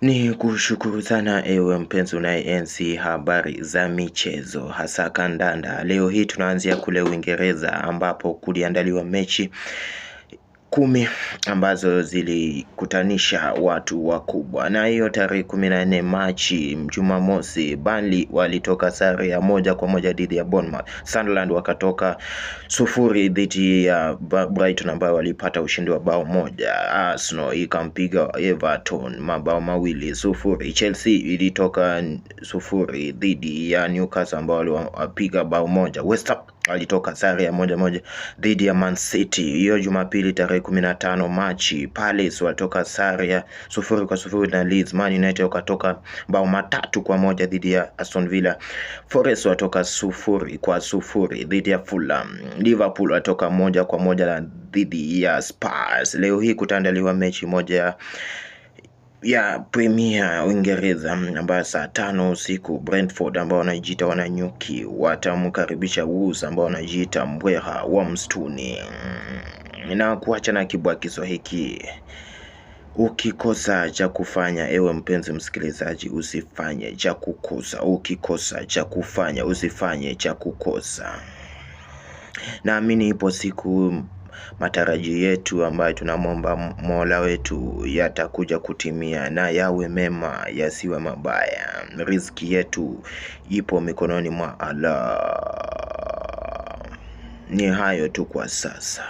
Ni kushukuru sana ewe mpenzi unayenzi habari za michezo hasa kandanda. Leo hii tunaanzia kule Uingereza ambapo kuliandaliwa mechi 10 ambazo zilikutanisha watu wakubwa, na hiyo tarehe 14 Machi Jumamosi, Burnley walitoka sare ya 1-1 dhidi ya Bournemouth. Sunderland wakatoka 0 dhidi ya Brighton ambao walipata ushindi wa bao 1. Arsenal ikampiga Everton mabao 2-0. Chelsea ilitoka 0 dhidi ya Newcastle ambao waliwapiga bao 1. West Ham alitoka sare ya 1-1 dhidi ya Man City. Hiyo Jumapili tarehe 15 Machi, Palace watoka sare ya 0-0 na Leeds. Man United wakatoka bao 3-1 dhidi ya Aston Villa. Forest watoka 0-0 dhidi ya Fulham. Liverpool watoka 1-1 dhidi ya Spurs. Leo hii kutaandaliwa mechi moja ya Premier Uingereza ambayo saa 5 usiku. Brentford ambao wanajiita wananyuki watamkaribisha Wolves ambao wanajiita mbweha wa msituni. Na kuacha na kibwakizo hiki, ukikosa cha kufanya ewe mpenzi msikilizaji, usifanye cha kukosa. Ukikosa cha kufanya usifanye cha kukosa. Naamini ipo siku matarajio yetu ambayo tunamwomba Mola wetu yatakuja kutimia, na yawe mema yasiwe mabaya. Riziki yetu ipo mikononi mwa Allah. Ni hayo tu kwa sasa.